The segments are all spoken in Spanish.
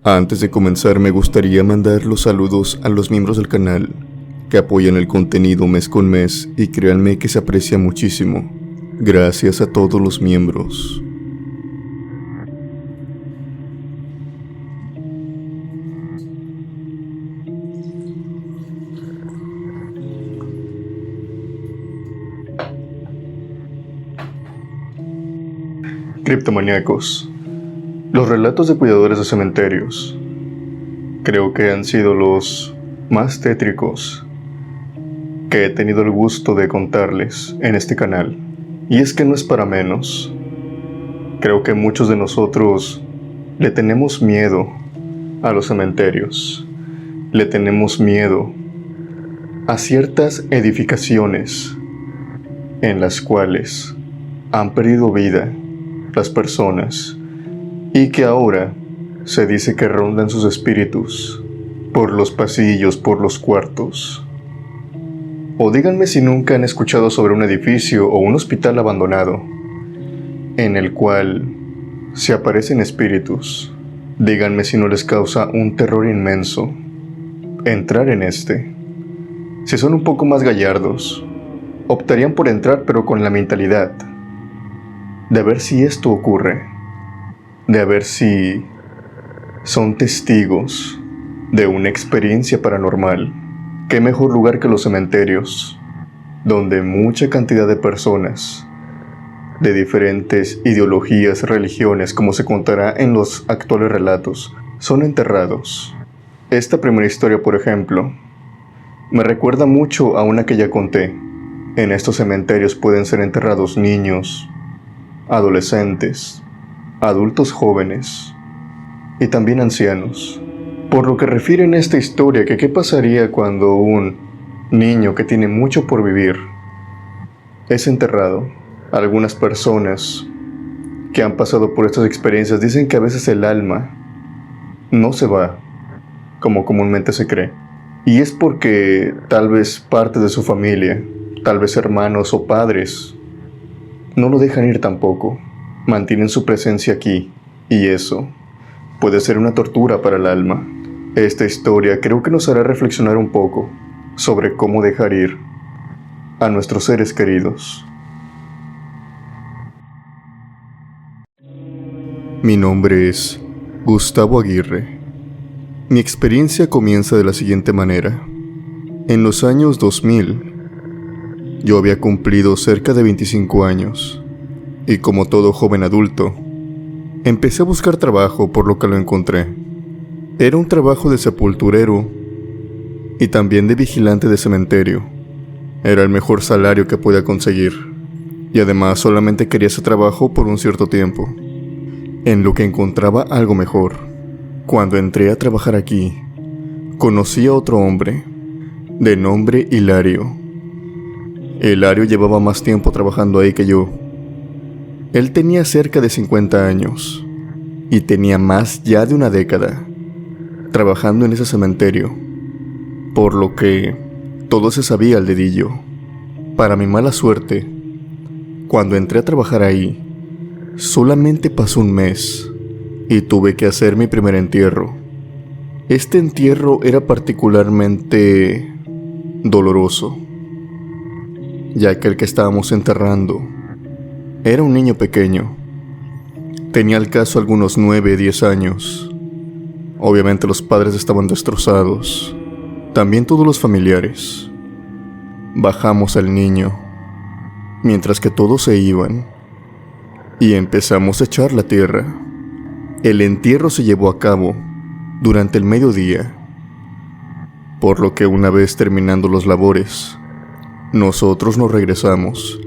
Antes de comenzar, me gustaría mandar los saludos a los miembros del canal que apoyan el contenido mes con mes, y créanme que se aprecia muchísimo. Gracias a todos los miembros. Criptomaníacos. Los relatos de cuidadores de cementerios creo que han sido los más tétricos que he tenido el gusto de contarles en este canal. Y es que no es para menos. Creo que muchos de nosotros le tenemos miedo a los cementerios. Le tenemos miedo a ciertas edificaciones en las cuales han perdido vida las personas, y que ahora se dice que rondan sus espíritus por los pasillos, por los cuartos. O díganme si nunca han escuchado sobre un edificio o un hospital abandonado en el cual se aparecen espíritus. Díganme si no les causa un terror inmenso entrar en este. Si son un poco más gallardos, optarían por entrar, pero con la mentalidad de ver si esto ocurre, de ver si son testigos de una experiencia paranormal. ¿Qué mejor lugar que los cementerios, donde mucha cantidad de personas de diferentes ideologías, religiones, como se contará en los actuales relatos, son enterrados? Esta primera historia, por ejemplo, me recuerda mucho a una que ya conté. En estos cementerios pueden ser enterrados niños, adolescentes, adultos jóvenes y también ancianos. Por lo que refiere en esta historia que qué pasaría cuando un niño que tiene mucho por vivir es enterrado. Algunas personas que han pasado por estas experiencias dicen que a veces el alma no se va como comúnmente se cree, y es porque tal vez parte de su familia, tal vez hermanos o padres, no lo dejan ir tampoco, mantienen su presencia aquí, y eso puede ser una tortura para el alma. Esta historia creo que nos hará reflexionar un poco sobre cómo dejar ir a nuestros seres queridos. Mi nombre es Gustavo Aguirre. Mi experiencia comienza de la siguiente manera. En los años 2000, yo había cumplido cerca de 25 años, y como todo joven adulto, empecé a buscar trabajo, por lo que lo encontré. Era un trabajo de sepulturero y también de vigilante de cementerio. Era el mejor salario que podía conseguir, y además solamente quería ese trabajo por un cierto tiempo, en lo que encontraba algo mejor. Cuando entré a trabajar aquí, conocí a otro hombre, de nombre Hilario. Hilario llevaba más tiempo trabajando ahí que yo. Él tenía cerca de 50 años, y tenía más ya de una década trabajando en ese cementerio, por lo que todo se sabía al dedillo. Para mi mala suerte, cuando entré a trabajar ahí, solamente pasó un mes y tuve que hacer mi primer entierro. Este entierro era particularmente doloroso, ya que el que estábamos enterrando era un niño pequeño. Tenía al caso algunos 9, 10 años. Obviamente los padres estaban destrozados, también todos los familiares. Bajamos al niño, mientras que todos se iban, y empezamos a echar la tierra. El entierro se llevó a cabo durante el mediodía, por lo que una vez terminando los labores, nosotros nos regresamos,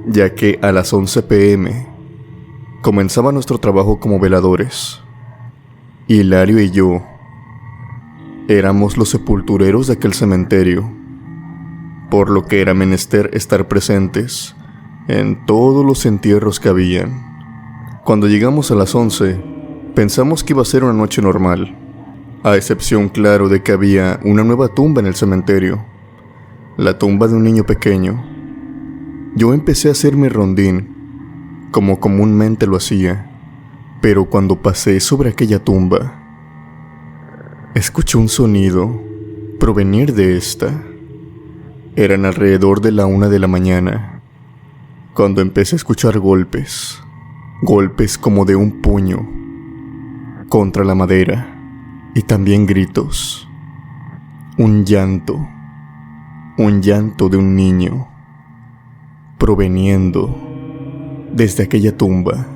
ya que a las 11 p.m. comenzaba nuestro trabajo como veladores. Hilario y yo éramos los sepultureros de aquel cementerio, por lo que era menester estar presentes en todos los entierros que habían. Cuando llegamos a las 11, pensamos que iba a ser una noche normal, a excepción, claro, de que había una nueva tumba en el cementerio, la tumba de un niño pequeño. Yo empecé a hacer mi rondín, como comúnmente lo hacía, pero cuando pasé sobre aquella tumba, Escuché un sonido provenir de esta. Eran alrededor de la 1 de la mañana, cuando empecé a escuchar golpes como de un puño contra la madera, y también gritos. Un llanto de un niño proveniendo desde aquella tumba.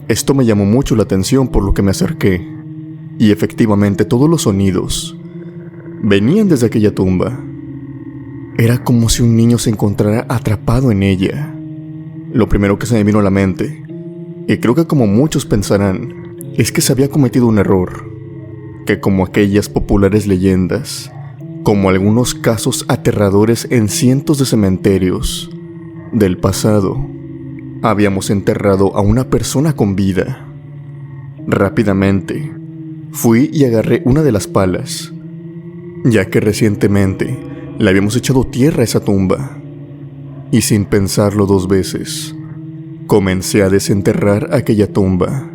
Esto me llamó mucho la atención, por lo que me acerqué, y efectivamente todos los sonidos venían desde aquella tumba. Era como si un niño se encontrara atrapado en ella. Lo primero que se me vino a la mente, y creo que como muchos pensarán, es que se había cometido un error, que como aquellas populares leyendas, como algunos casos aterradores en cientos de cementerios del pasado, habíamos enterrado a una persona con vida. Rápidamente fui y agarré una de las palas, ya que recientemente le habíamos echado tierra a esa tumba, y sin pensarlo 2 veces, comencé a desenterrar aquella tumba,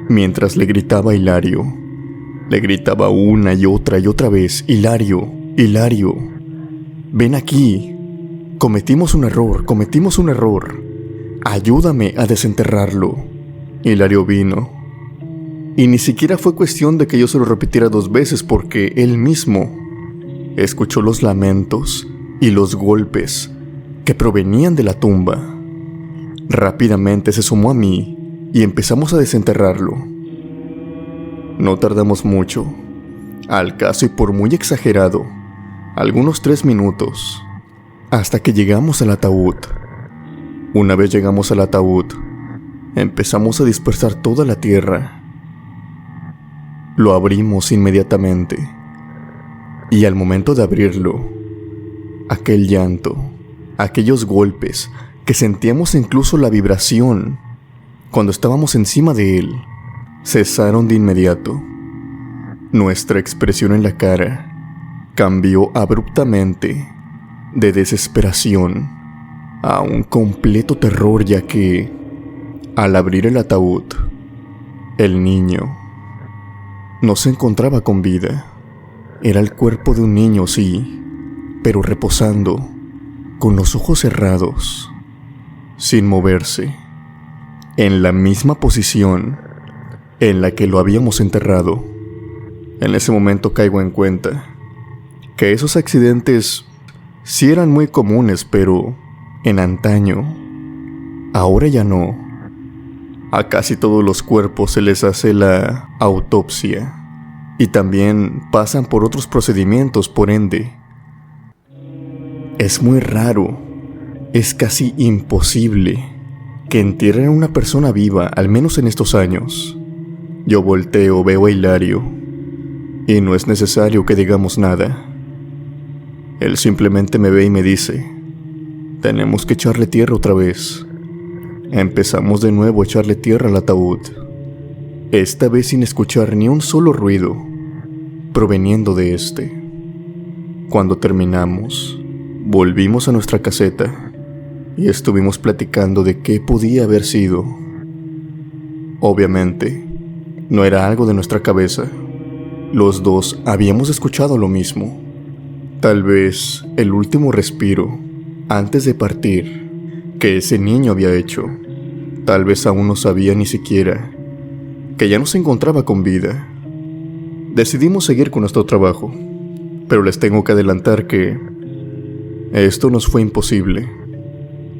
mientras le gritaba a Hilario. Le gritaba una y otra vez: Hilario, Hilario, ven aquí, cometimos un error, ayúdame a desenterrarlo. Hilario vino, y ni siquiera fue cuestión de que yo se lo repitiera 2 veces, porque él mismo escuchó los lamentos y los golpes que provenían de la tumba. Rápidamente se sumó a mí y empezamos a desenterrarlo. No tardamos mucho, al caso, y por muy exagerado, algunos 3 minutos, hasta que llegamos al ataúd. Una vez llegamos al ataúd, empezamos a dispersar toda la tierra. Lo abrimos inmediatamente, y al momento de abrirlo, aquel llanto, aquellos golpes, que sentíamos incluso la vibración cuando estábamos encima de él, cesaron de inmediato. Nuestra expresión en la cara cambió abruptamente de desesperación a un completo terror, ya que, al abrir el ataúd, el niño no se encontraba con vida. Era el cuerpo de un niño, sí, pero reposando, con los ojos cerrados, sin moverse, en la misma posición en la que lo habíamos enterrado. En ese momento caigo en cuenta que esos accidentes sí eran muy comunes, pero en antaño, ahora ya no. A casi todos los cuerpos se les hace la autopsia y también pasan por otros procedimientos, por ende. Es muy raro, es casi imposible que entierren a una persona viva, al menos en estos años. Yo volteo, veo a Hilario, y no es necesario que digamos nada. Él simplemente me ve y me dice: tenemos que echarle tierra otra vez. Empezamos de nuevo a echarle tierra al ataúd, esta vez sin escuchar ni un solo ruido proveniendo de este. Cuando terminamos, volvimos a nuestra caseta y estuvimos platicando de qué podía haber sido. Obviamente, no era algo de nuestra cabeza. Los dos habíamos escuchado lo mismo. Tal vez el último respiro antes de partir que ese niño había hecho. Tal vez aún no sabía ni siquiera que ya no se encontraba con vida. Decidimos seguir con nuestro trabajo, pero les tengo que adelantar que esto nos fue imposible,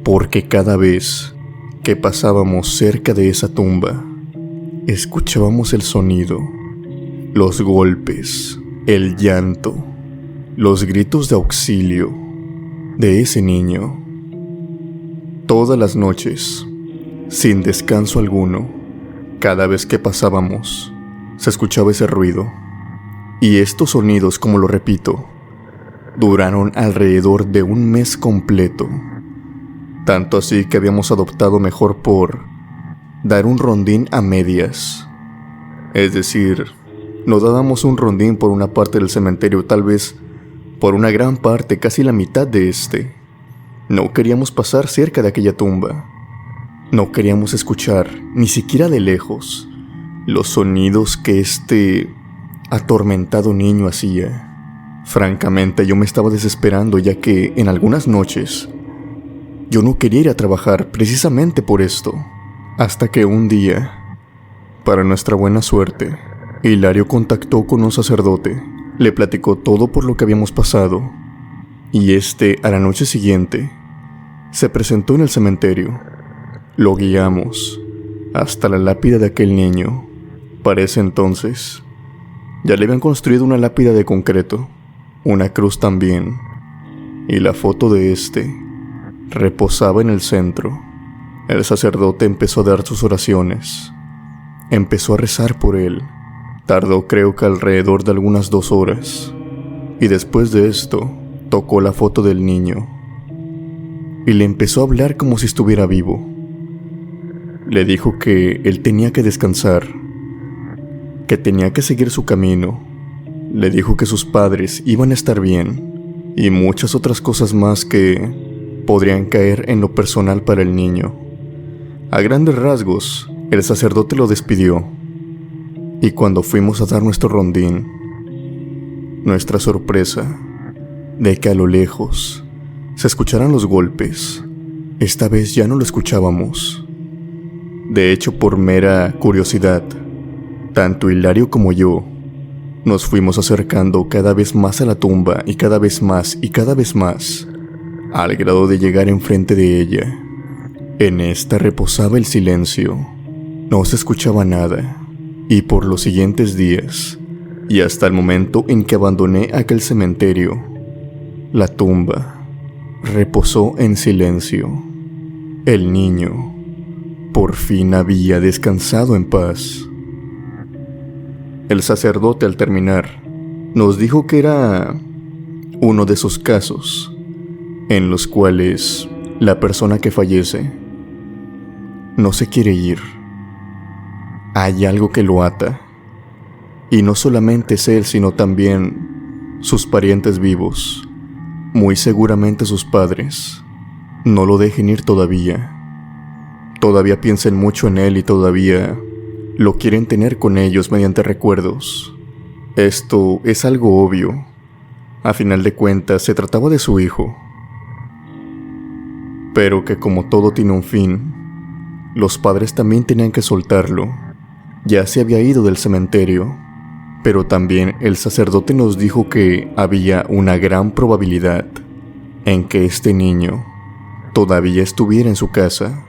porque cada vez que pasábamos cerca de esa tumba, escuchábamos el sonido, los golpes, el llanto, los gritos de auxilio de ese niño. Todas las noches, sin descanso alguno, cada vez que pasábamos, se escuchaba ese ruido. Y estos sonidos, como lo repito, duraron alrededor de 1 mes completo. Tanto así que habíamos adoptado mejor por dar un rondín a medias. Es decir, no dábamos un rondín por una parte del cementerio, tal vez por una gran parte, casi la mitad de este. No queríamos pasar cerca de aquella tumba. No queríamos escuchar, ni siquiera de lejos, los sonidos que atormentado niño hacía. Francamente, yo me estaba desesperando, ya que en algunas noches yo no quería ir a trabajar precisamente por esto. Hasta que un día, para nuestra buena suerte, Hilario contactó con un sacerdote, le platicó todo por lo que habíamos pasado, y a la noche siguiente, se presentó en el cementerio. Lo guiamos hasta la lápida de aquel niño. Para ese entonces, ya le habían construido una lápida de concreto, una cruz también, y la foto de reposaba en el centro. El sacerdote empezó a dar sus oraciones, empezó a rezar por él. Tardó creo que alrededor de algunas 2 horas, y después de esto, tocó la foto del niño, y le empezó a hablar como si estuviera vivo. Le dijo que él tenía que descansar, que tenía que seguir su camino. Le dijo que sus padres iban a estar bien, y muchas otras cosas más que podrían caer en lo personal para el niño. A grandes rasgos, el sacerdote lo despidió, y cuando fuimos a dar nuestro rondín, nuestra sorpresa de que a lo lejos se escucharan los golpes, esta vez ya no lo escuchábamos. De hecho, por mera curiosidad, tanto Hilario como yo nos fuimos acercando cada vez más a la tumba, y cada vez más y cada vez más, al grado de llegar enfrente de ella. En esta reposaba el silencio, no se escuchaba nada. Y por los siguientes días, y hasta el momento en que abandoné aquel cementerio, la tumba reposó en silencio. El niño por fin había descansado en paz. El sacerdote, al terminar, nos dijo que era uno de esos casos en los cuales la persona que fallece no se quiere ir. Hay algo que lo ata, y no solamente es él, sino también sus parientes vivos. Muy seguramente sus padres no lo dejen ir todavía. Todavía piensan mucho en él y todavía lo quieren tener con ellos mediante recuerdos. Esto es algo obvio. A final de cuentas, se trataba de su hijo. Pero que como todo tiene un fin, los padres también tenían que soltarlo. Ya se había ido del cementerio, pero también el sacerdote nos dijo que había una gran probabilidad en que este niño todavía estuviera en su casa,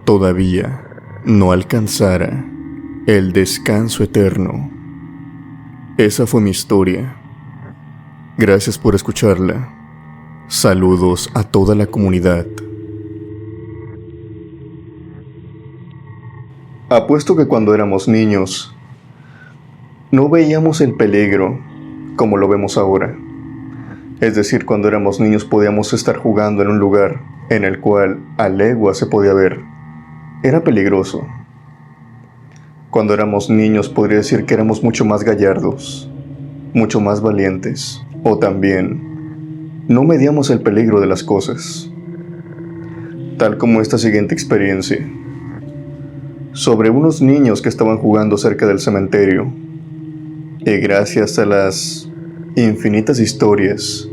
todavía no alcanzara el descanso eterno. Esa fue mi historia. Gracias por escucharla. Saludos a toda la comunidad. Apuesto que cuando éramos niños no veíamos el peligro como lo vemos ahora. Es decir, cuando éramos niños podíamos estar jugando en un lugar en el cual a legua se podía ver. Era peligroso. Cuando éramos niños podría decir que éramos mucho más gallardos, mucho más valientes, o también no medíamos el peligro de las cosas. Tal como esta siguiente experiencia, sobre unos niños que estaban jugando cerca del cementerio, y gracias a las infinitas historias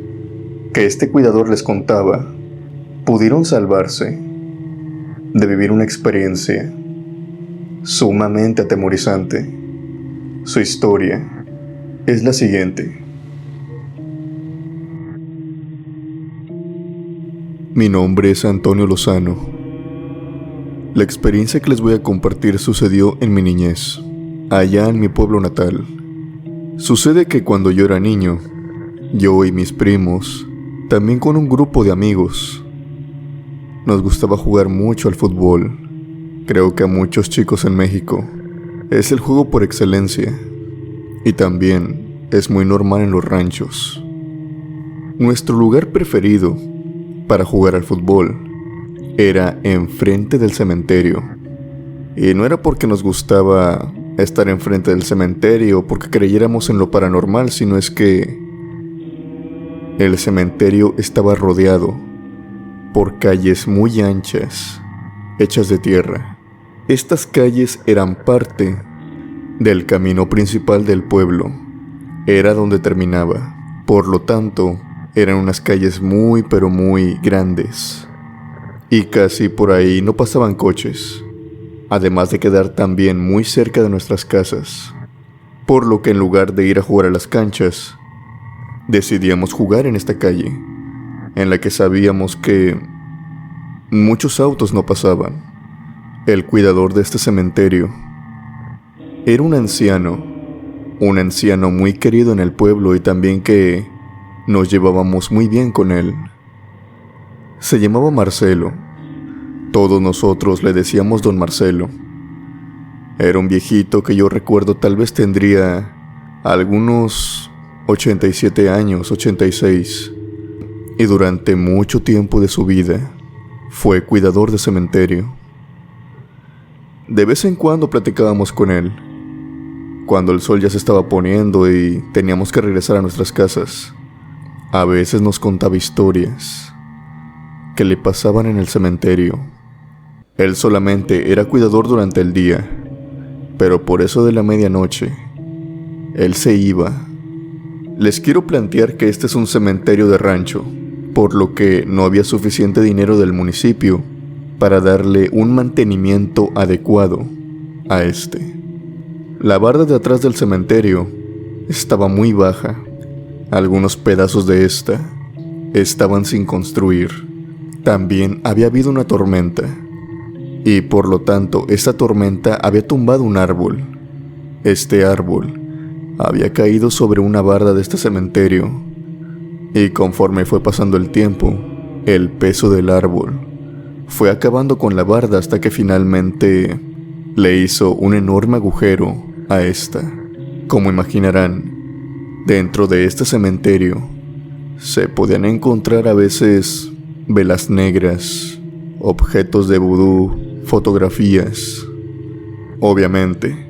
que este cuidador les contaba, pudieron salvarse de vivir una experiencia sumamente atemorizante. Su historia es la siguiente. Mi nombre es Antonio Lozano. La experiencia que les voy a compartir sucedió en mi niñez, allá en mi pueblo natal. Sucede que cuando yo era niño, yo y mis primos, también con un grupo de amigos, nos gustaba jugar mucho al fútbol. Creo que a muchos chicos en México es el juego por excelencia, y también es muy normal en los ranchos. Nuestro lugar preferido para jugar al fútbol era enfrente del cementerio, y no era porque nos gustaba estar enfrente del cementerio o porque creyéramos en lo paranormal, sino es que el cementerio estaba rodeado por calles muy anchas, hechas de tierra. Estas calles eran parte del camino principal del pueblo, era donde terminaba. Por lo tanto, eran unas calles muy pero muy grandes. Y casi por ahí no pasaban coches, además de quedar también muy cerca de nuestras casas. Por lo que en lugar de ir a jugar a las canchas, decidíamos jugar en esta calle, en la que sabíamos que muchos autos no pasaban. El cuidador de este cementerio era un anciano muy querido en el pueblo y también que nos llevábamos muy bien con él. Se llamaba Marcelo. Todos nosotros le decíamos Don Marcelo. Era un viejito que yo recuerdo tal vez tendría algunos 87 años, 86. Y durante mucho tiempo de su vida fue cuidador de cementerio. De vez en cuando platicábamos con él, cuando el sol ya se estaba poniendo y teníamos que regresar a nuestras casas. A veces nos contaba historias que le pasaban en el cementerio. Él solamente era cuidador durante el día, pero por eso de la medianoche, él se iba. Les quiero plantear que este es un cementerio de rancho, por lo que no había suficiente dinero del municipio para darle un mantenimiento adecuado a este. La barda de atrás del cementerio estaba muy baja. Algunos pedazos de esta estaban sin construir. También había habido una tormenta, y por lo tanto esta tormenta había tumbado un árbol. Este árbol había caído sobre una barda de este cementerio, y conforme fue pasando el tiempo, el peso del árbol fue acabando con la barda hasta que finalmente le hizo un enorme agujero a esta. Como imaginarán, dentro de este cementerio se podían encontrar a veces velas negras, objetos de vudú, fotografías. Obviamente,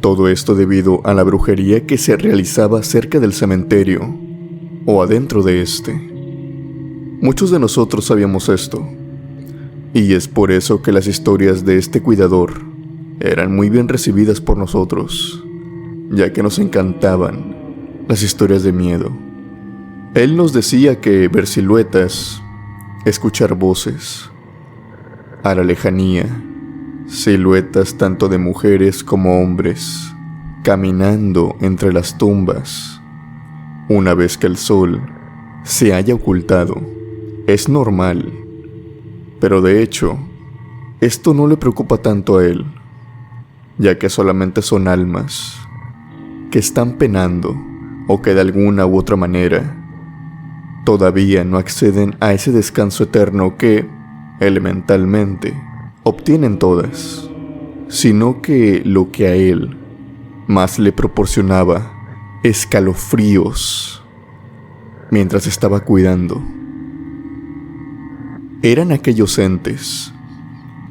todo esto debido a la brujería que se realizaba cerca del cementerio o adentro de este. Muchos de nosotros sabíamos esto, y es por eso que las historias de este cuidador eran muy bien recibidas por nosotros, ya que nos encantaban las historias de miedo. Él nos decía que ver siluetas, escuchar voces, a la lejanía, siluetas tanto de mujeres como hombres, caminando entre las tumbas, una vez que el sol se haya ocultado, es normal. Pero de hecho, esto no le preocupa tanto a él, ya que solamente son almas que están penando o que de alguna u otra manera todavía no acceden a ese descanso eterno que, elementalmente, obtienen todas, sino que lo que a él más le proporcionaba escalofríos mientras estaba cuidando eran aquellos entes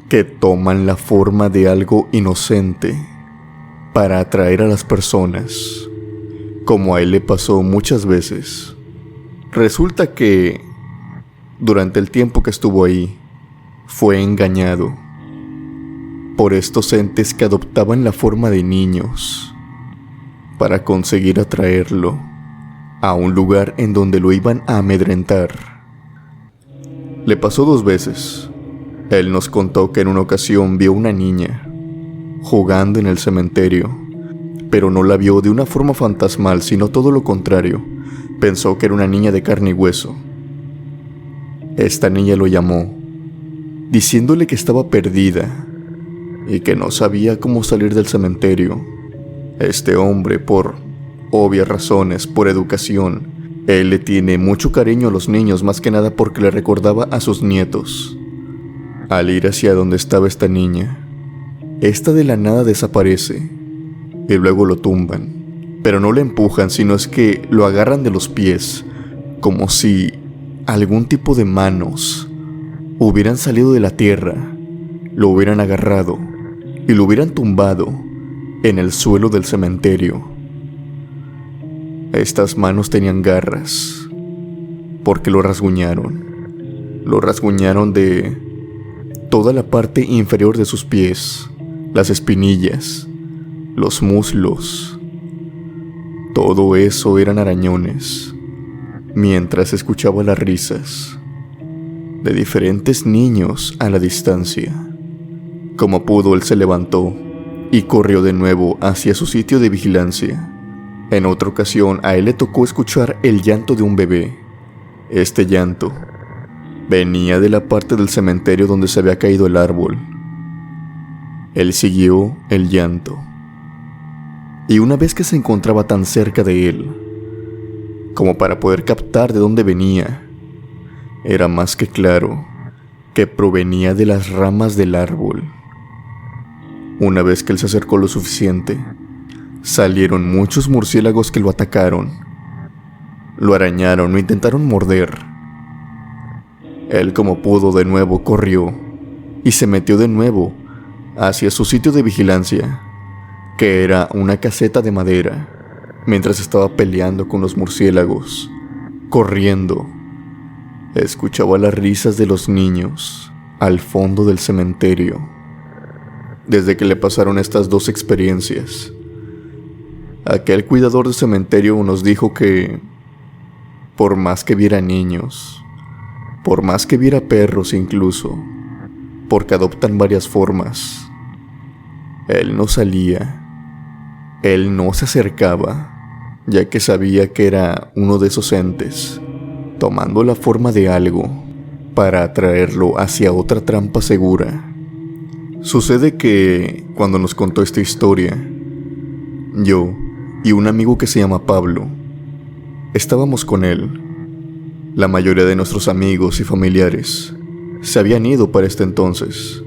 que toman la forma de algo inocente para atraer a las personas, como a él le pasó muchas veces. Resulta que durante el tiempo que estuvo ahí, fue engañado por estos entes que adoptaban la forma de niños para conseguir atraerlo a un lugar en donde lo iban a amedrentar. Le pasó 2 veces. Él nos contó que en una ocasión vio una niña jugando en el cementerio, pero no la vio de una forma fantasmal, sino todo lo contrario. Pensó que era una niña de carne y hueso. Esta niña lo llamó, diciéndole que estaba perdida y que no sabía cómo salir del cementerio. Este hombre, por obvias razones, por educación, él le tiene mucho cariño a los niños, más que nada porque le recordaba a sus nietos. Al ir hacia donde estaba esta niña, esta de la nada desaparece y luego lo tumban. Pero no le empujan, sino es que lo agarran de los pies, como si algún tipo de manos hubieran salido de la tierra, lo hubieran agarrado y lo hubieran tumbado en el suelo del cementerio. Estas manos tenían garras, porque lo rasguñaron. Lo rasguñaron de toda la parte inferior de sus pies, las espinillas, los muslos. Todo eso eran arañones, mientras escuchaba las risas de diferentes niños a la distancia. Como pudo, él se levantó y corrió de nuevo hacia su sitio de vigilancia. En otra ocasión, a él le tocó escuchar el llanto de un bebé. Este llanto venía de la parte del cementerio donde se había caído el árbol. Él siguió el llanto, y una vez que se encontraba tan cerca de él como para poder captar de dónde venía, era más que claro que provenía de las ramas del árbol. Una vez que él se acercó lo suficiente, salieron muchos murciélagos que lo atacaron, lo arañaron o intentaron morder. Él, como pudo, de nuevo corrió y se metió de nuevo hacia su sitio de vigilancia, que era una caseta de madera, mientras estaba peleando con los murciélagos. Corriendo, escuchaba las risas de los niños al fondo del cementerio. Desde que le pasaron estas dos experiencias, aquel cuidador del cementerio nos dijo que por más que viera niños, por más que viera perros incluso, porque adoptan varias formas, él no salía, él no se acercaba, ya que sabía que era uno de esos entes, tomando la forma de algo para atraerlo hacia otra trampa segura. Sucede que, cuando nos contó esta historia, yo y un amigo que se llama Pablo estábamos con él. La mayoría de nuestros amigos y familiares se habían ido para este entonces,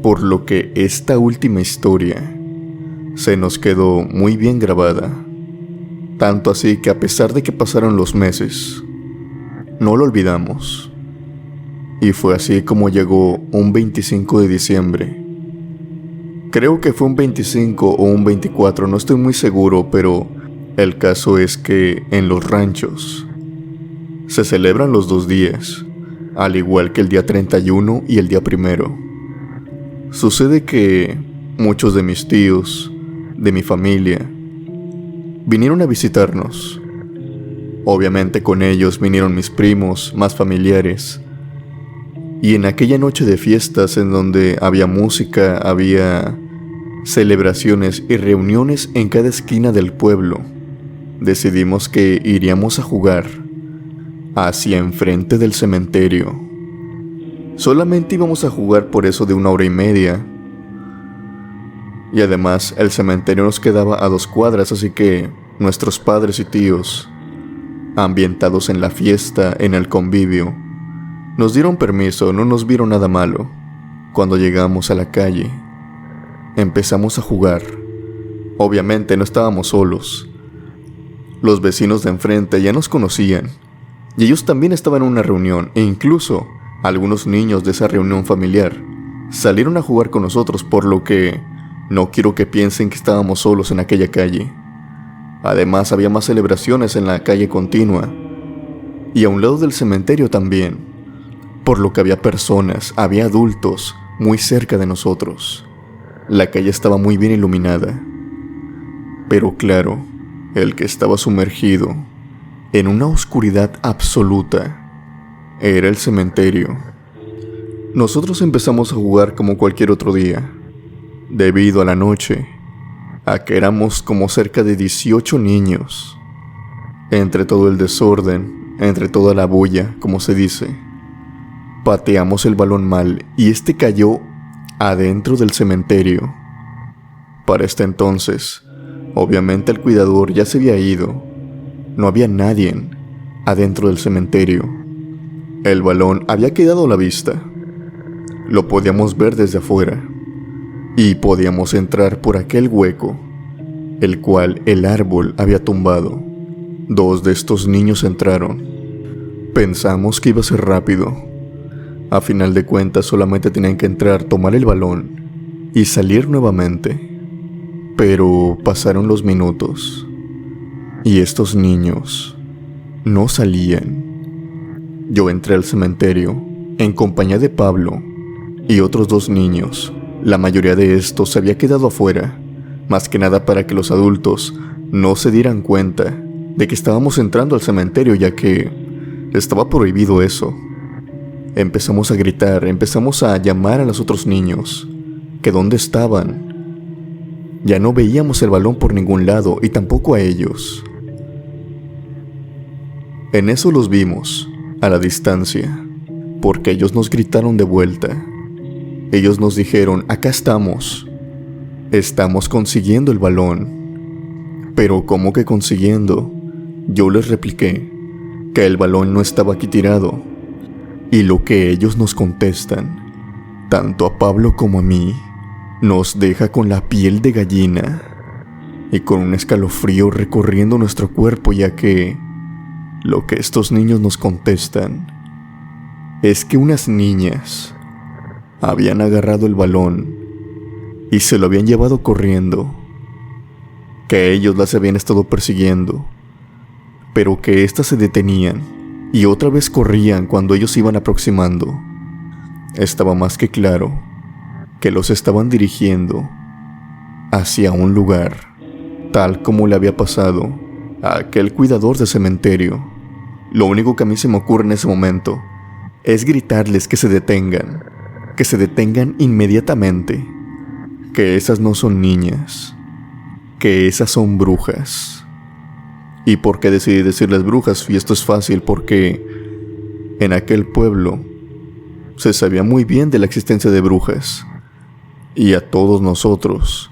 por lo que esta última historia se nos quedó muy bien grabada, tanto así que a pesar de que pasaron los meses, no lo olvidamos. Y fue así como llegó un 25 de diciembre. Creo que fue un 25 o un 24, no estoy muy seguro, pero el caso es que en los ranchos se celebran los 2 días, al igual que el día 31 y el día 1. Sucede que muchos de mis tíos, de mi familia, vinieron a visitarnos. Obviamente con ellos vinieron mis primos, más familiares. Y en aquella noche de fiestas en donde había música, había celebraciones y reuniones en cada esquina del pueblo, decidimos que iríamos a jugar hacia enfrente del cementerio. Solamente íbamos a jugar por eso de 1 hora y media. Y además el cementerio nos quedaba a 2 cuadras, así que nuestros padres y tíos, ambientados en la fiesta, en el convivio, nos dieron permiso, no nos vieron nada malo. Cuando llegamos a la calle, empezamos a jugar. Obviamente no estábamos solos. Los vecinos de enfrente ya nos conocían, y ellos también estaban en una reunión, e incluso algunos niños de esa reunión familiar salieron a jugar con nosotros, por lo que no quiero que piensen que estábamos solos en aquella calle. Además, había más celebraciones en la calle continua, y a un lado del cementerio también, por lo que había personas, había adultos muy cerca de nosotros. La calle estaba muy bien iluminada, pero claro, el que estaba sumergido en una oscuridad absoluta era el cementerio. Nosotros empezamos a jugar como cualquier otro día, debido a la noche, a que éramos como cerca de 18 niños. Entre todo el desorden, entre toda la bulla, como se dice, pateamos el balón mal y este cayó adentro del cementerio. Para este entonces, obviamente el cuidador ya se había ido. No había nadie adentro del cementerio. El balón había quedado a la vista. Lo podíamos ver desde afuera. Y podíamos entrar por aquel hueco, el cual el árbol había tumbado. 2 de estos niños entraron. Pensamos que iba a ser rápido. A final de cuentas solamente tenían que entrar, tomar el balón y salir nuevamente. Pero pasaron los minutos y estos niños no salían. Yo entré al cementerio en compañía de Pablo y otros 2 niños. La mayoría de estos se había quedado afuera, más que nada para que los adultos no se dieran cuenta de que estábamos entrando al cementerio, ya que estaba prohibido eso. Empezamos a gritar, empezamos a llamar a los otros niños, que dónde estaban. Ya no veíamos el balón por ningún lado y tampoco a ellos. En eso los vimos, a la distancia, porque ellos nos gritaron de vuelta. Ellos nos dijeron, acá estamos consiguiendo el balón. Pero ¿cómo que consiguiendo? Yo les repliqué que el balón no estaba aquí tirado. Y lo que ellos nos contestan, tanto a Pablo como a mí, nos deja con la piel de gallina y con un escalofrío recorriendo nuestro cuerpo, ya que lo que estos niños nos contestan es que unas niñas habían agarrado el balón y se lo habían llevado corriendo, que ellos las habían estado persiguiendo, pero que éstas se detenían y otra vez corrían cuando ellos se iban aproximando. Estaba más que claro que los estaban dirigiendo hacia un lugar, tal como le había pasado a aquel cuidador de cementerio. Lo único que a mí se me ocurre en ese momento es gritarles que se detengan inmediatamente, que esas no son niñas, que esas son brujas. ¿Y por qué decidí decirles brujas? Y esto es fácil, porque en aquel pueblo se sabía muy bien de la existencia de brujas, y a todos nosotros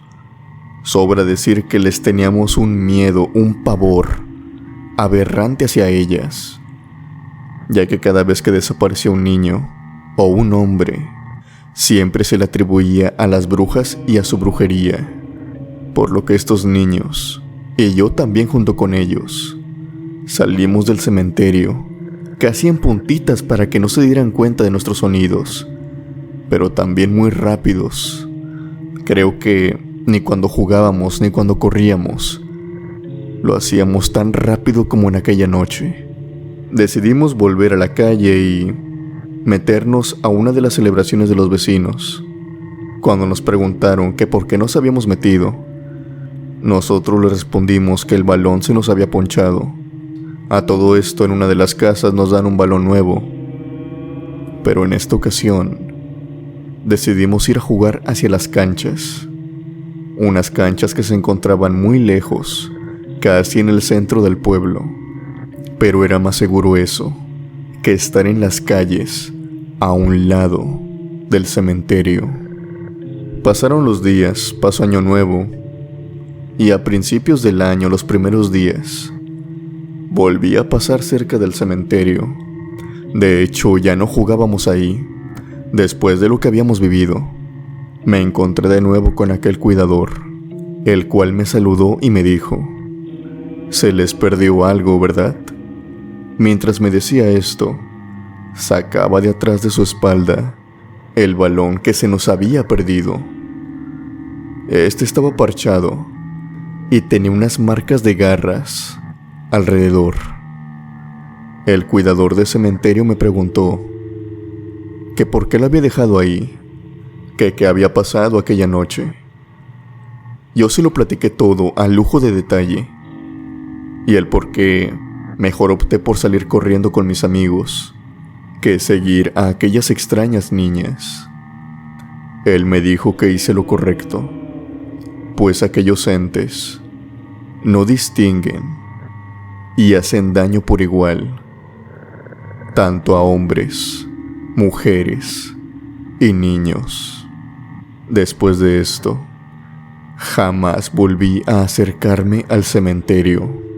sobra decir que les teníamos un miedo, un pavor aberrante hacia ellas, ya que cada vez que desaparecía un niño o un hombre, siempre se le atribuía a las brujas y a su brujería, por lo que estos niños, y yo también junto con ellos, salimos del cementerio casi en puntitas para que no se dieran cuenta de nuestros sonidos, pero también muy rápidos. Creo que ni cuando jugábamos ni cuando corríamos lo hacíamos tan rápido como en aquella noche. Decidimos volver a la calle y meternos a una de las celebraciones de los vecinos. Cuando nos preguntaron que por qué nos habíamos metido, nosotros les respondimos que el balón se nos había ponchado. A todo esto, en una de las casas nos dan un balón nuevo, pero en esta ocasión decidimos ir a jugar hacia las canchas. Unas canchas que se encontraban muy lejos, casi en el centro del pueblo, pero era más seguro eso que estar en las calles a un lado del cementerio. Pasaron los días, pasó Año Nuevo, y a principios del año, los primeros días, volví a pasar cerca del cementerio. De hecho, ya no jugábamos ahí. Después de lo que habíamos vivido, me encontré de nuevo con aquel cuidador, el cual me saludó y me dijo: «Se les perdió algo, ¿verdad?». Mientras me decía esto, sacaba de atrás de su espalda el balón que se nos había perdido. Este estaba parchado y tenía unas marcas de garras alrededor. El cuidador del cementerio me preguntó que por qué lo había dejado ahí, que qué había pasado aquella noche. Yo se lo platiqué todo a lujo de detalle, y el por qué mejor opté por salir corriendo con mis amigos que seguir a aquellas extrañas niñas. Él me dijo que hice lo correcto, pues aquellos entes no distinguen y hacen daño por igual, tanto a hombres, mujeres y niños. Después de esto, jamás volví a acercarme al cementerio,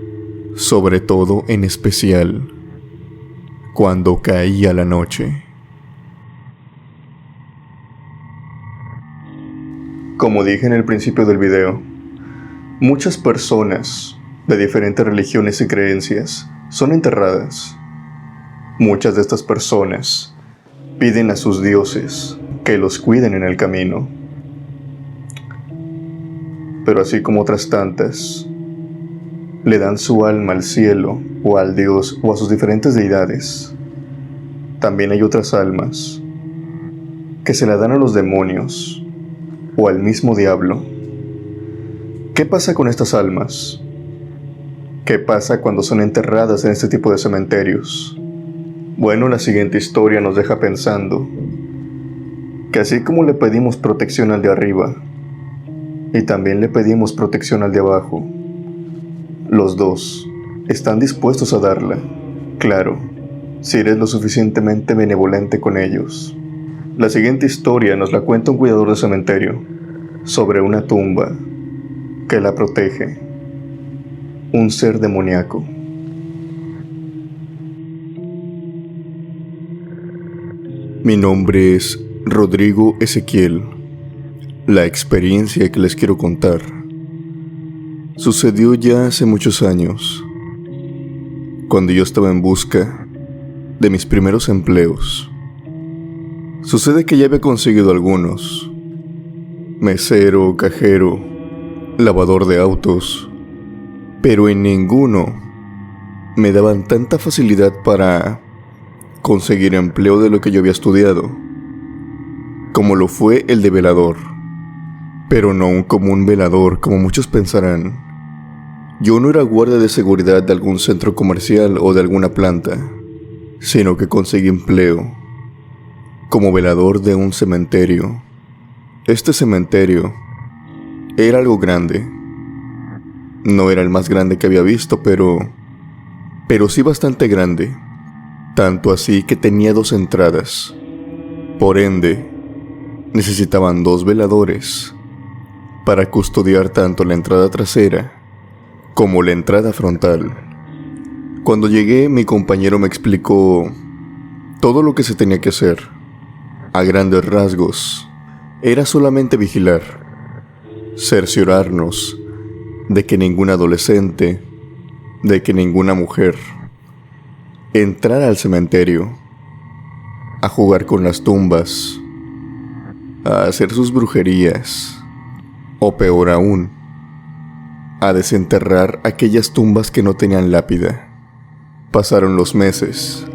sobre todo en especial cuando caía la noche. Como dije en el principio del video, muchas personas de diferentes religiones y creencias son enterradas. Muchas de estas personas piden a sus dioses que los cuiden en el camino. Pero así como otras tantas, le dan su alma al cielo o al Dios o a sus diferentes deidades. También hay otras almas que se la dan a los demonios o al mismo diablo. ¿Qué pasa con estas almas? ¿Qué pasa cuando son enterradas en este tipo de cementerios? Bueno, la siguiente historia nos deja pensando que así como le pedimos protección al de arriba, y también le pedimos protección al de abajo, los dos están dispuestos a darla, claro, si eres lo suficientemente benevolente con ellos. La siguiente historia nos la cuenta un cuidador de cementerio sobre una tumba que la protege, un ser demoníaco. Mi nombre es Rodrigo Ezequiel. La experiencia que les quiero contar sucedió ya hace muchos años, cuando yo estaba en busca de mis primeros empleos. Sucede que ya había conseguido algunos: mesero, cajero, lavador de autos, pero en ninguno me daban tanta facilidad para conseguir empleo de lo que yo había estudiado, como lo fue el de velador. Pero no un común velador como muchos pensarán. Yo no era guardia de seguridad de algún centro comercial o de alguna planta, sino que conseguí empleo como velador de un cementerio. Este cementerio era algo grande. No era el más grande que había visto, pero sí bastante grande. Tanto así que tenía 2 entradas. Por ende, necesitaban 2 veladores para custodiar tanto la entrada trasera como la entrada frontal. Cuando llegué, mi compañero me explicó todo lo que se tenía que hacer. A grandes rasgos, era solamente vigilar, cerciorarnos de que ningún adolescente, de que ninguna mujer entrara al cementerio a jugar con las tumbas, a hacer sus brujerías, o peor aún, a desenterrar aquellas tumbas que no tenían lápida. Pasaron los meses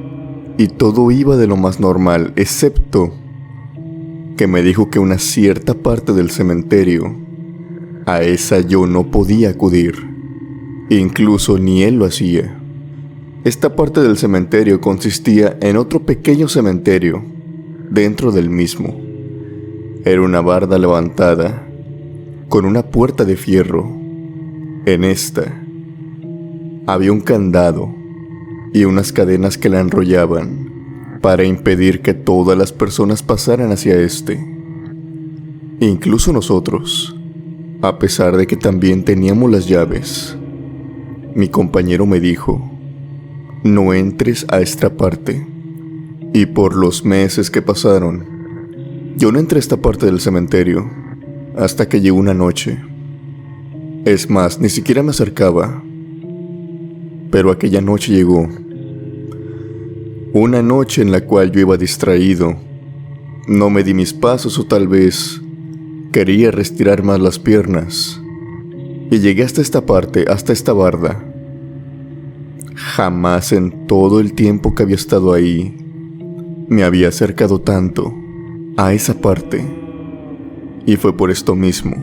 y todo iba de lo más normal, excepto que me dijo que una cierta parte del cementerio, a esa yo no podía acudir, incluso ni él lo hacía. Esta parte del cementerio consistía en otro pequeño cementerio dentro del mismo. Era una barda levantada con una puerta de fierro. En esta había un candado y unas cadenas que la enrollaban para impedir que todas las personas pasaran hacia este. Incluso nosotros, a pesar de que también teníamos las llaves. Mi compañero me dijo: no entres a esta parte. Y por los meses que pasaron, yo no entré a esta parte del cementerio hasta que llegó una noche. Es más, ni siquiera me acercaba. Pero aquella noche llegó. Una noche en la cual yo iba distraído. No me di mis pasos, o tal vez quería restirar más las piernas, y llegué hasta esta parte, hasta esta barda. Jamás en todo el tiempo que había estado ahí me había acercado tanto a esa parte. Y fue por esto mismo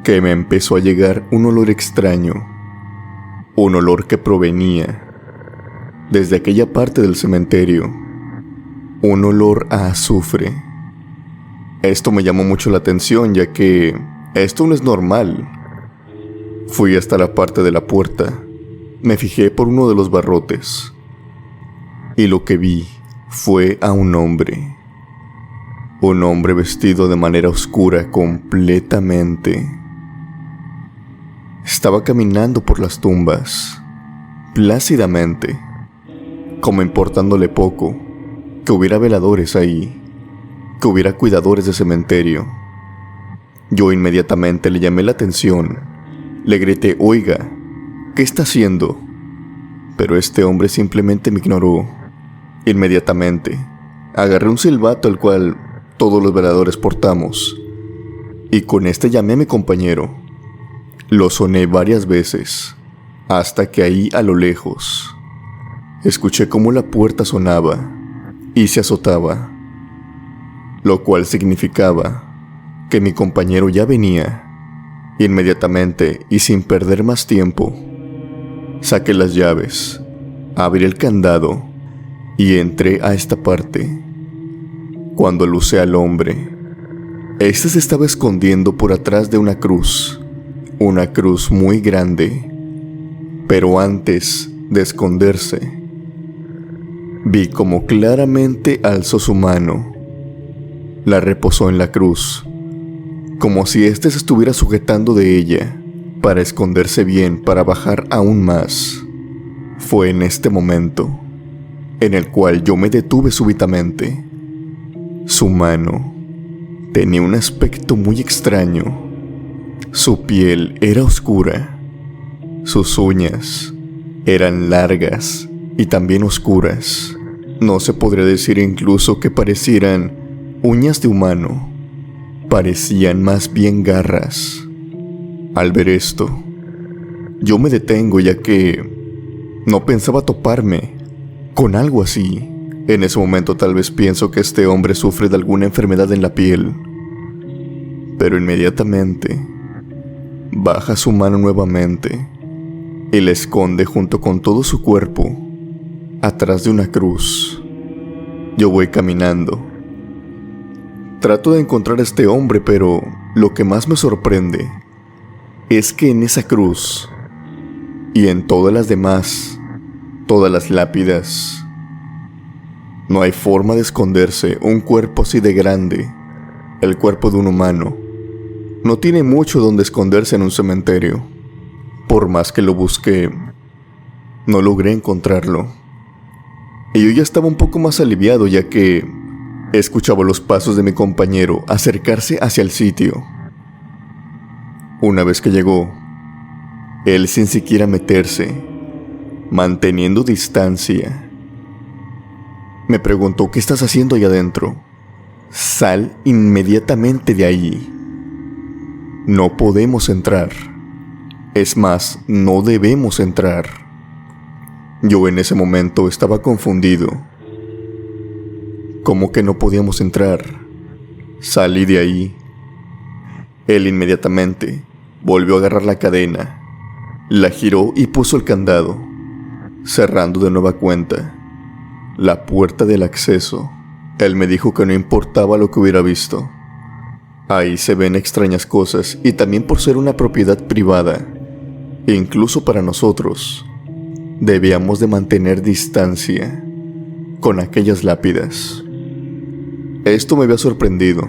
que me empezó a llegar un olor extraño, un olor que provenía desde aquella parte del cementerio, un olor a azufre. Esto me llamó mucho la atención, ya que esto no es normal. Fui hasta la parte de la puerta, me fijé por uno de los barrotes, y lo que vi fue a un hombre vestido de manera oscura completamente. Estaba caminando por las tumbas, plácidamente, como importándole poco que hubiera veladores ahí, que hubiera cuidadores de cementerio. Yo inmediatamente le llamé la atención, le grité: oiga, ¿qué está haciendo? Pero este hombre simplemente me ignoró. Inmediatamente agarré un silbato, el cual todos los veladores portamos, y con este llamé a mi compañero. Lo soné varias veces, hasta que ahí a lo lejos escuché cómo la puerta sonaba y se azotaba, lo cual significaba que mi compañero ya venía. Inmediatamente, y sin perder más tiempo, Saqué las llaves, abrí el candado y entré a esta parte. Cuando lucé al hombre, este se estaba escondiendo por atrás de una cruz muy grande, pero antes de esconderse, vi como claramente alzó su mano, la reposó en la cruz, como si éste se estuviera sujetando de ella para esconderse bien, para bajar aún más. Fue en este momento en el cual yo me detuve súbitamente. Su mano tenía un aspecto muy extraño. Su piel era oscura. Sus uñas eran largas y también oscuras. No se podría decir incluso que parecieran uñas de humano. Parecían más bien garras. Al ver esto, yo me detengo ya que no pensaba toparme con algo así. En ese momento tal vez pienso que este hombre sufre de alguna enfermedad en la piel. Pero inmediatamente baja su mano nuevamente y la esconde junto con todo su cuerpo atrás de una cruz. Yo voy caminando. Trato de encontrar a este hombre, pero lo que más me sorprende es que en esa cruz y en todas las demás, todas las lápidas, no hay forma de esconderse un cuerpo así de grande. El cuerpo de un humano no tiene mucho donde esconderse en un cementerio. Por más que lo busqué, no logré encontrarlo. Y yo ya estaba un poco más aliviado ya que escuchaba los pasos de mi compañero acercarse hacia el sitio. Una vez que llegó, él sin siquiera meterse, manteniendo distancia, me preguntó: ¿qué estás haciendo ahí adentro? Sal inmediatamente de ahí. No podemos entrar. Es más, no debemos entrar. Yo en ese momento estaba confundido. ¿Cómo que no podíamos entrar? Salí de ahí. Él inmediatamente volvió a agarrar la cadena, la giró y puso el candado, cerrando de nueva cuenta la puerta del acceso. Él me dijo que no importaba lo que hubiera visto. Ahí se ven extrañas cosas y también por ser una propiedad privada, incluso para nosotros, debíamos de mantener distancia con aquellas lápidas. Esto me había sorprendido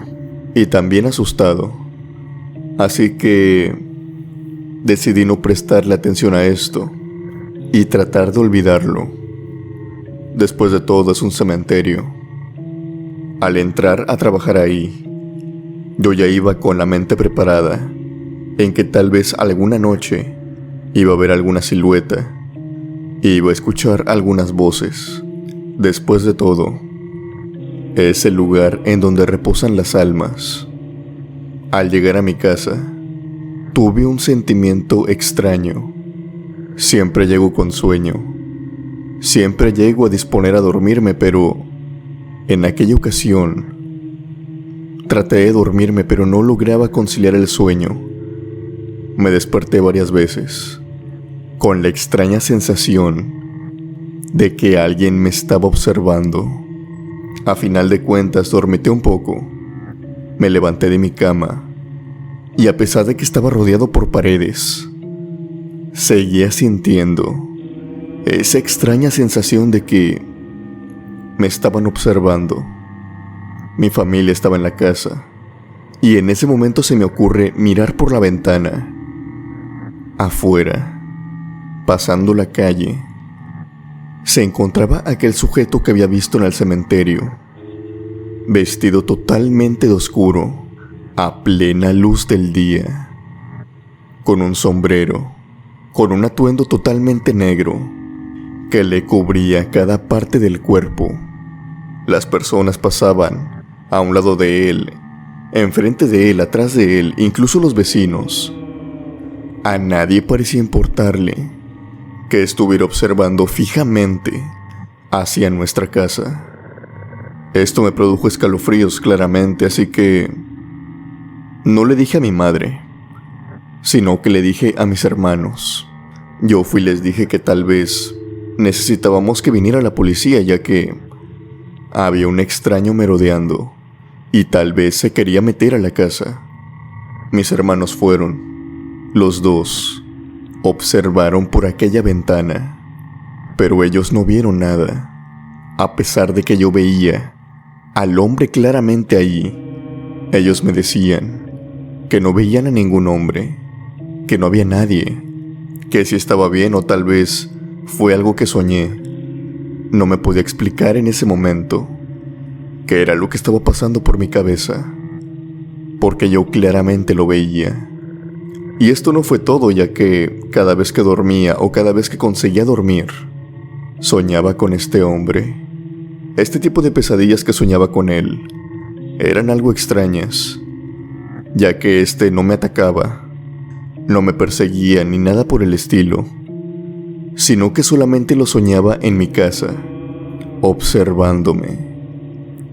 y también asustado, así que decidí no prestarle atención a esto y tratar de olvidarlo. Después de todo, es un cementerio. Al entrar a trabajar ahí, yo ya iba con la mente preparada en que tal vez alguna noche iba a ver alguna silueta y iba a escuchar algunas voces. Después de todo, es el lugar en donde reposan las almas. Al llegar a mi casa, tuve un sentimiento extraño. Siempre llego con sueño. Siempre llego a disponer a dormirme, pero en aquella ocasión traté de dormirme, pero no lograba conciliar el sueño. Me desperté varias veces, con la extraña sensación de que alguien me estaba observando. A final de cuentas, dormité un poco. Me levanté de mi cama, y a pesar de que estaba rodeado por paredes, seguía sintiendo esa extraña sensación de que me estaban observando. Mi familia estaba en la casa, y en ese momento se me ocurre mirar por la ventana. Afuera, pasando la calle, se encontraba aquel sujeto que había visto en el cementerio, vestido totalmente de oscuro, a plena luz del día, con un sombrero, con un atuendo totalmente negro, que le cubría cada parte del cuerpo. Las personas pasaban a un lado de él, enfrente de él, atrás de él, incluso los vecinos. A nadie parecía importarle que estuviera observando fijamente hacia nuestra casa. Esto me produjo escalofríos claramente, así que no le dije a mi madre, sino que le dije a mis hermanos. Yo fui y les dije que tal vez necesitábamos que viniera la policía, ya que había un extraño merodeando y tal vez se quería meter a la casa. Mis hermanos fueron. Los dos observaron por aquella ventana, pero ellos no vieron nada, a pesar de que yo veía al hombre claramente allí. Ellos me decían que no veían a ningún hombre, que no había nadie, que si estaba bien o tal vez fue algo que soñé. No me podía explicar en ese momento qué era lo que estaba pasando por mi cabeza, porque yo claramente lo veía. Y esto no fue todo, ya que cada vez que dormía o cada vez que conseguía dormir, soñaba con este hombre. Este tipo de pesadillas que soñaba con él eran algo extrañas, ya que no me atacaba, no me perseguía ni nada por el estilo, sino que solamente lo soñaba en mi casa, observándome,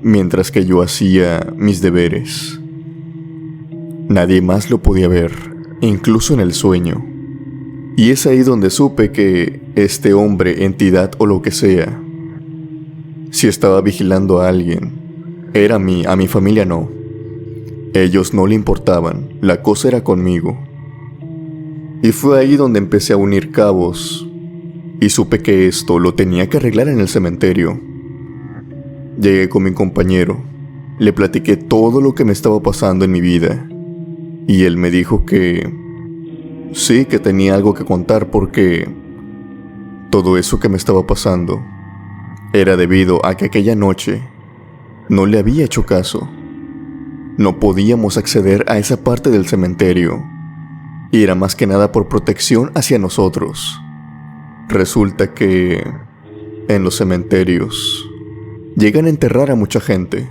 mientras que yo hacía mis deberes. Nadie más lo podía ver, incluso en el sueño. Y es ahí donde supe que este hombre, entidad o lo que sea, si estaba vigilando a alguien, era a mí, a mi familia no. Ellos no le importaban, la cosa era conmigo. Y fue ahí donde empecé a unir cabos y supe que esto lo tenía que arreglar en el cementerio. Llegué con mi compañero, le platiqué todo lo que me estaba pasando en mi vida y él me dijo que sí, que tenía algo que contar porque todo eso que me estaba pasando era debido a que aquella noche no le había hecho caso. No podíamos acceder a esa parte del cementerio y era más que nada por protección hacia nosotros. Resulta que en los cementerios llegan a enterrar a mucha gente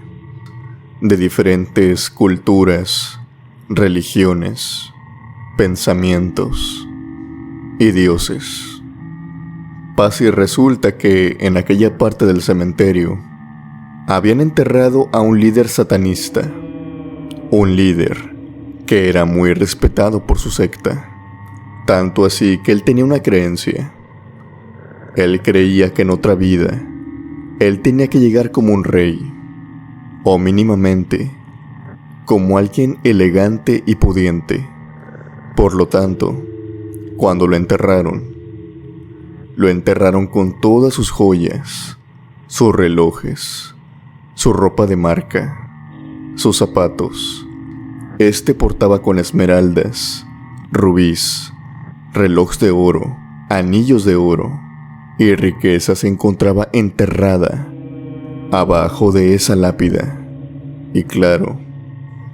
de diferentes culturas, religiones, pensamientos y dioses. Pasa y resulta que en aquella parte del cementerio habían enterrado a un líder satanista, un líder que era muy respetado por su secta, tanto así que él tenía una creencia. Él creía que en otra vida él tenía que llegar como un rey, o mínimamente como alguien elegante y pudiente. Por lo tanto, cuando lo enterraron con todas sus joyas, sus relojes, su ropa de marca, sus zapatos. Portaba con esmeraldas, rubíes, relojes de oro, anillos de oro y riqueza se encontraba enterrada abajo de esa lápida. Y claro,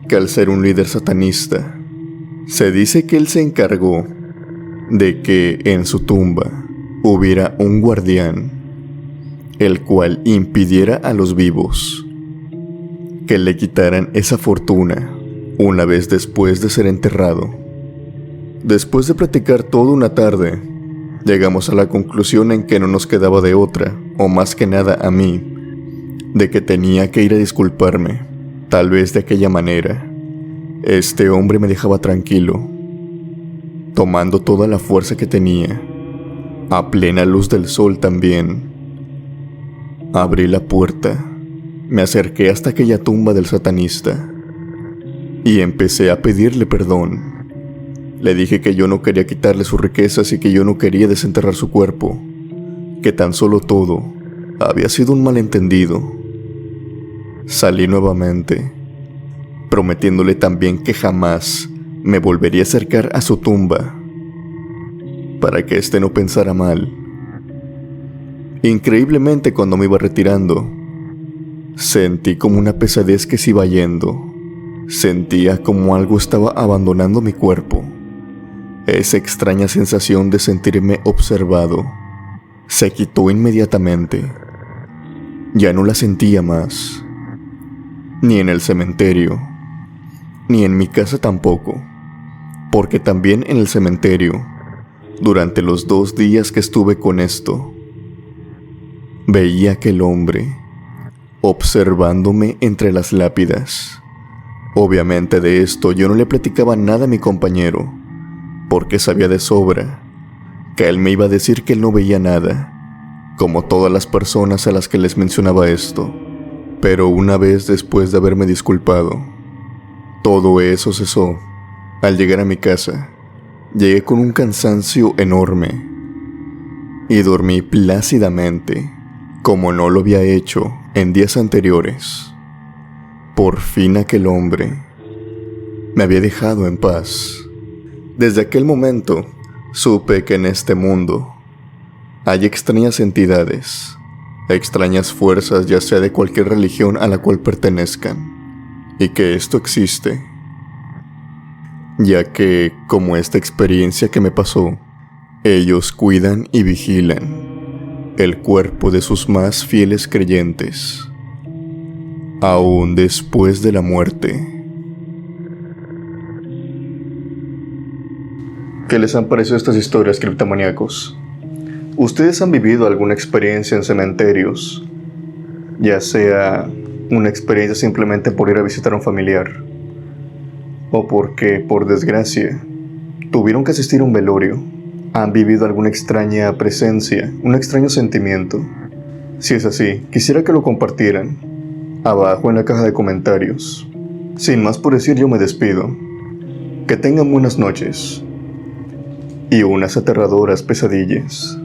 que al ser un líder satanista, se dice que él se encargó de que en su tumba hubiera un guardián, el cual impidiera a los vivos que le quitaran esa fortuna una vez después de ser enterrado. Después de platicar toda una tarde, llegamos a la conclusión en que no nos quedaba de otra, o más que nada a mí, de que tenía que ir a disculparme. Tal vez de aquella manera, este hombre me dejaba tranquilo, tomando toda la fuerza que tenía, a plena luz del sol también. Abrí la puerta, me acerqué hasta aquella tumba del satanista y empecé a pedirle perdón. Le dije que yo no quería quitarle sus riquezas y que yo no quería desenterrar su cuerpo, que tan solo todo había sido un malentendido. Salí nuevamente, prometiéndole también que jamás me volvería a acercar a su tumba, para que no pensara mal. Increíblemente, cuando me iba retirando, sentí como una pesadez que se iba yendo. Sentía como algo estaba abandonando mi cuerpo. Esa extraña sensación de sentirme observado se quitó inmediatamente. Ya no la sentía más, ni en el cementerio, ni en mi casa tampoco, porque también en el cementerio, durante los 2 días que estuve con esto, veía a aquel hombre observándome entre las lápidas. Obviamente de esto yo no le platicaba nada a mi compañero, porque sabía de sobra que él me iba a decir que él no veía nada, como todas las personas a las que les mencionaba esto. Pero una vez después de haberme disculpado, todo eso cesó. Al llegar a mi casa, llegué con un cansancio enorme y dormí plácidamente, como no lo había hecho en días anteriores. Por fin aquel hombre me había dejado en paz. Desde aquel momento, supe que en este mundo hay extrañas entidades, extrañas fuerzas, ya sea de cualquier religión a la cual pertenezcan, y que esto existe, ya que, como esta experiencia que me pasó, ellos cuidan y vigilan el cuerpo de sus más fieles creyentes, aún después de la muerte. ¿Qué les han parecido estas historias, criptomaníacos? ¿Ustedes han vivido alguna experiencia en cementerios? Ya sea una experiencia simplemente por ir a visitar a un familiar, o porque, por desgracia, tuvieron que asistir a un velorio. ¿Han vivido alguna extraña presencia, un extraño sentimiento? Si es así, quisiera que lo compartieran abajo en la caja de comentarios. Sin más por decir, yo me despido. Que tengan buenas noches y unas aterradoras pesadillas.